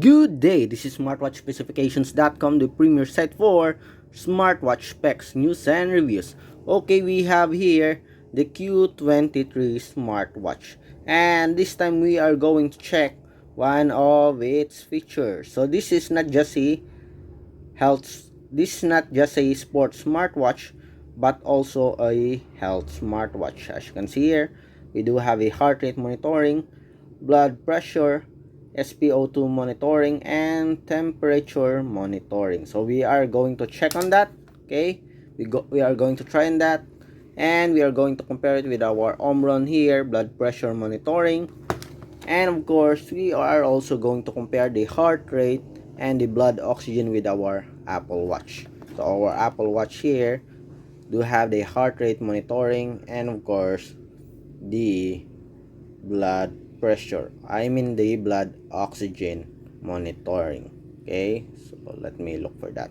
Good day, this is smartwatchspecifications.com, the premier site for smartwatch specs, news and reviews. Okay, we have here the Q23 Smartwatch, and this time we are going to check one of its features. So this is not just a sports smartwatch, but also a health smartwatch. As you can see here, we do have a heart rate monitoring, blood pressure, SpO2 monitoring, and temperature monitoring. So we are going to check on that. Okay, we are going to try on that, and we are going to compare it with our Omron here, blood pressure monitoring, and of course we are also going to compare the heart rate and the blood oxygen with our Apple Watch. So our Apple Watch here do have the heart rate monitoring and of course the blood pressure, the blood oxygen monitoring. Okay, so let me look for that.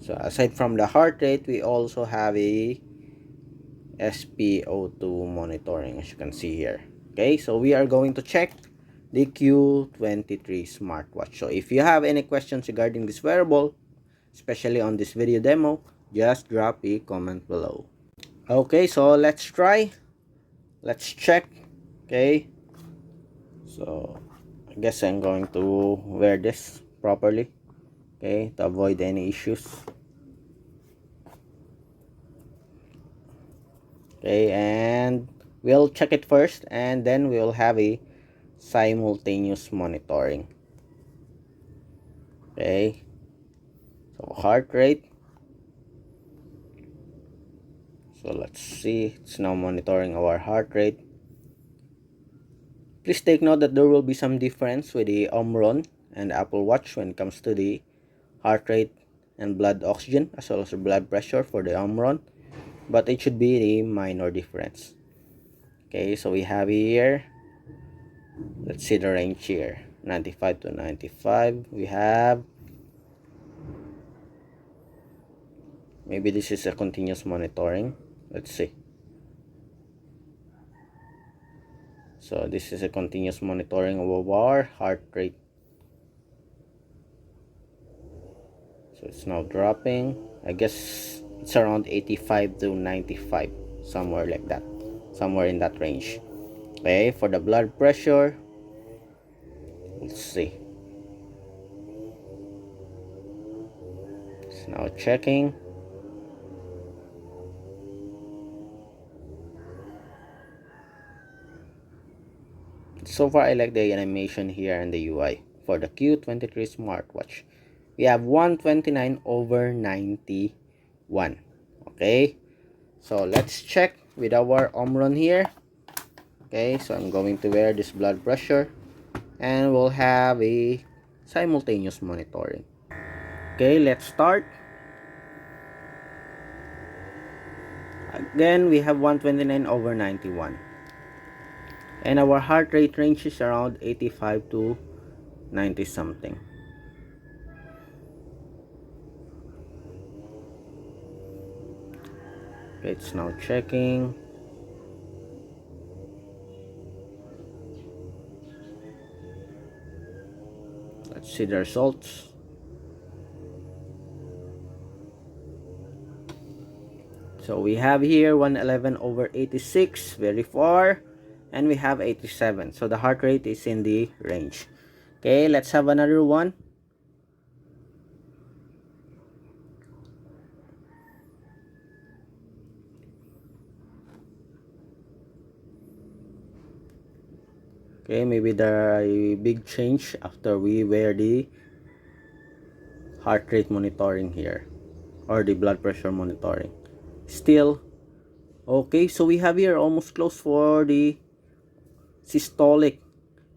So aside from the heart rate, we also have a SpO2 monitoring, as you can see here. Okay, so we are going to check the Q23 smartwatch. So if you have any questions regarding this wearable, especially on this video demo, just drop a comment below. Okay, so let's check. Okay, so I guess I'm going to wear this properly, okay, to avoid any issues. Okay, and we'll check it first and then we'll have a simultaneous monitoring. Okay, so heart rate, so let's see, it's now monitoring our heart rate. Please take note that there will be some difference with the Omron and Apple Watch when it comes to the heart rate and blood oxygen, as well as the blood pressure for the Omron, but it should be a minor difference. Okay, so we have here, let's see the range here, 95 to 95. We have, maybe this is a continuous monitoring. Let's see. So this is a continuous monitoring of our heart rate. So it's now dropping. I guess it's around 85 to 95, somewhere like that, somewhere in that range. Okay, for the blood pressure, let's see. It's now checking. So far, I like the animation here and the UI for the Q23 smartwatch. We have 129/91. Okay, so let's check with our Omron here. Okay, so I'm going to wear this blood pressure and we'll have a simultaneous monitoring. Okay, let's start. Again, we have 129/91. And our heart rate range is around 85 to 90 something. Okay, it's now checking. Let's see the results. So we have here 111/86, very far, and we have 87. So the heart rate is in the range. Okay, let's have another one. Okay, maybe there are a big change after we wear the heart rate monitoring here, or the blood pressure monitoring. Still okay, so we have here almost close for the systolic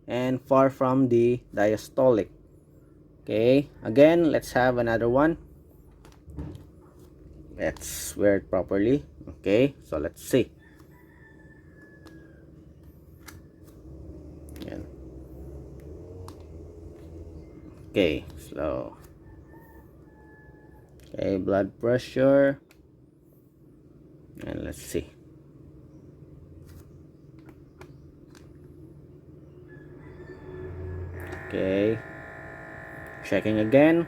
and far from the diastolic. Okay, again, let's have another one. Let's wear it properly. Okay, so let's see. Yan. Okay, so okay, blood pressure, and let's see. Okay, Checking again.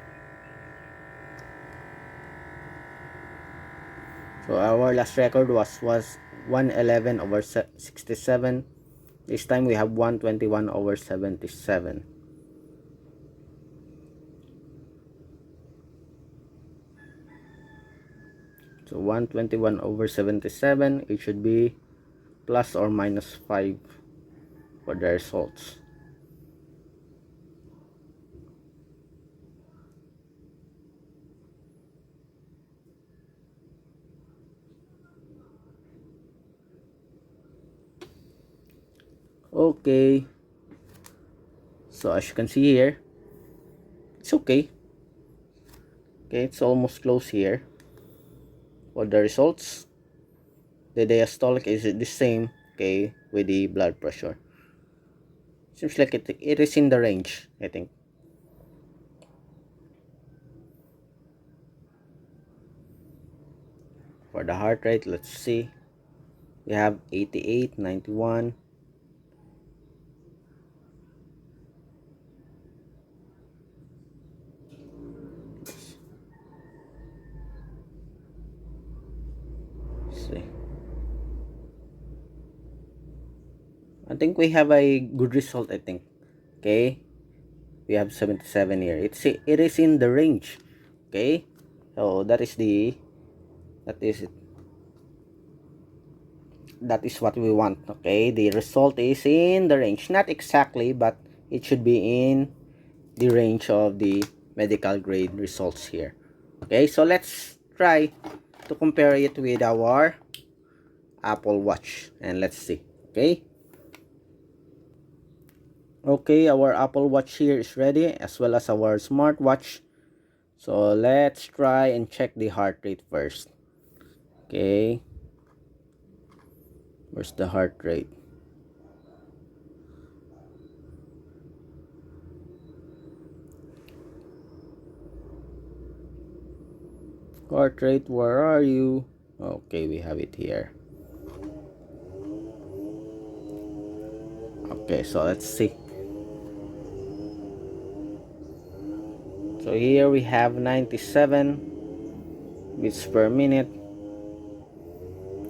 So our last record was 111/67. This time we have 121/77. So 121/77, it should be plus or minus 5 for the results. Okay, so as you can see here, it's okay. Okay, it's almost close here. For the results, the diastolic is the same, okay, with the blood pressure. Seems like it is in the range, I think. For the heart rate, let's see. We have 88, 91. Let's see. I think we have a good result, I think. Okay. We have 77 here. It is in the range. Okay. So that is what we want. Okay, the result is in the range, not exactly, but it should be in the range of the medical grade results here. Okay, so let's try to compare it with our Apple Watch and let's see. Okay, our Apple Watch here is ready, as well as our smartwatch. So let's try and check the heart rate first. Okay, where's the heart rate? Heart rate, where are you? Okay, we have it here. Okay, so let's see. So here we have 97 beats per minute.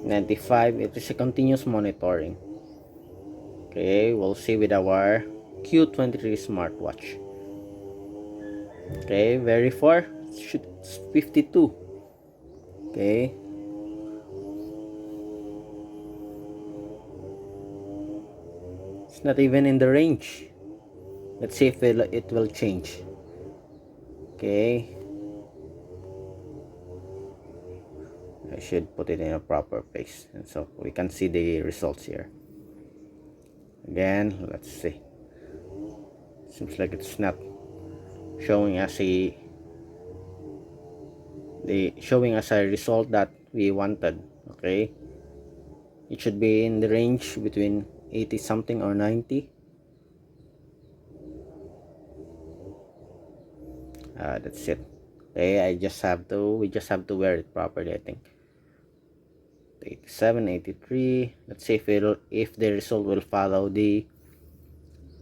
95, it is a continuous monitoring. Okay, we'll see with our Q23 smartwatch. Okay, very far. It's 52. Okay, it's not even in the range. Let's see if it will change. Okay, I should put it in a proper place, and so we can see the results here. Again, let's see. Seems like it's not showing us a result that we wanted. Okay, it should be in the range between 80 something or 90. That's it. Okay, we just have to wear it properly, I think. 87, 83. Let's see if the result will follow the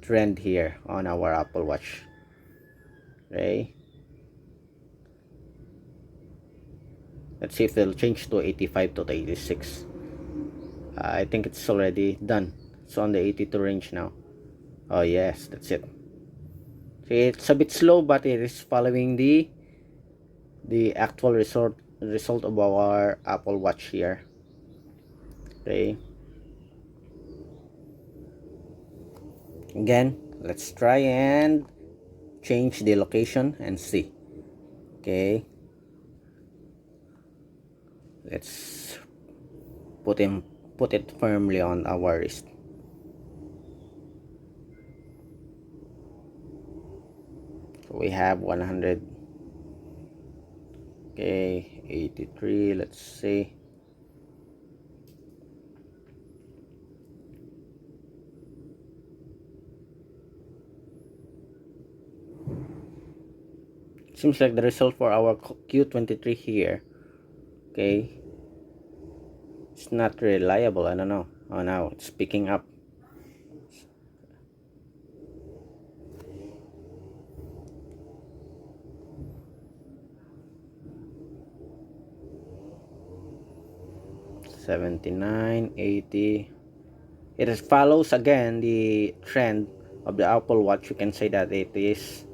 trend here on our Apple Watch. Okay, let's see if it'll change to 85 to 86. I think it's already done. It's on the 82 range now. Oh yes, that's it. See, it's a bit slow, but it is following the actual result of our Apple Watch here. Okay, again, let's try and change the location and see. Okay, let's put it firmly on our wrist. So we have 100. Okay, 83. Let's see. Seems like the result for our Q23 here, okay, it's not reliable. I don't know. Oh, now it's picking up. 79, 80. It follows again the trend of the Apple Watch. You can say that it is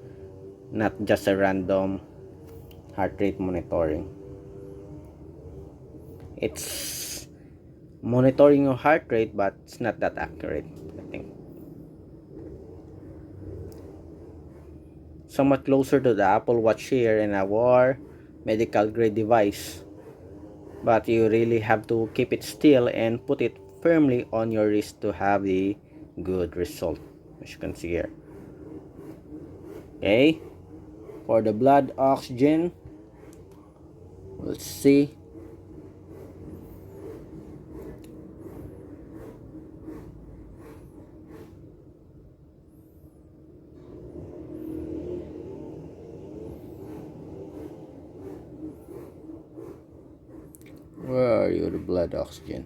not just a random heart rate monitoring. It's monitoring your heart rate, but it's not that accurate, I think. Somewhat closer to the Apple Watch here in our medical grade device, but you really have to keep it still and put it firmly on your wrist to have the good result, as you can see here. Okay, for the blood oxygen, let's see. Where are you, the blood oxygen?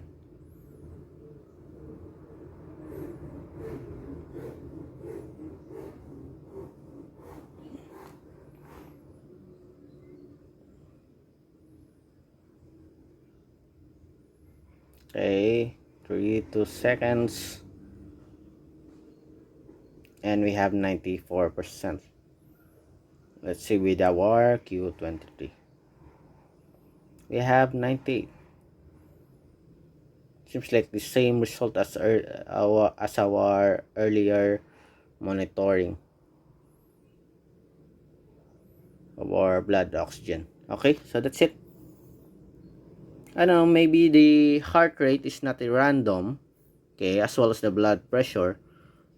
Okay, 2 seconds, and we have 94%. Let's see with our Q23. We have 98. Seems like the same result as our earlier monitoring of our blood oxygen. Okay, so that's it. I don't know, maybe the heart rate is not a random, okay, as well as the blood pressure,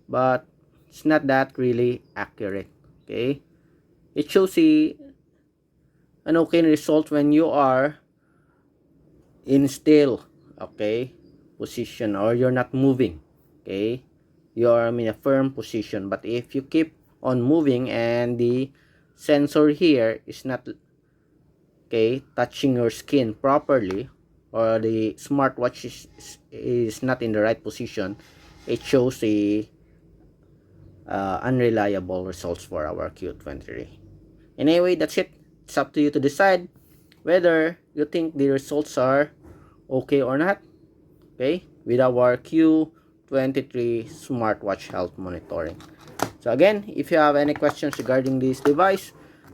but it's not that really accurate. Okay, it shows an okay result when you are in still, okay, position, or you're not moving. Okay, you are in a firm position. But if you keep on moving and the sensor here is not, okay, touching your skin properly, or the smartwatch is not in the right position, it shows the unreliable results for our Q23. Anyway, that's it. It's up to you to decide whether you think the results are okay or not, okay, with our Q23 Smartwatch health monitoring. So again, if you have any questions regarding this device,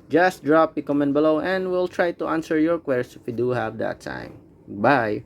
just drop a comment below and we'll try to answer your queries if we do have that time. Bye!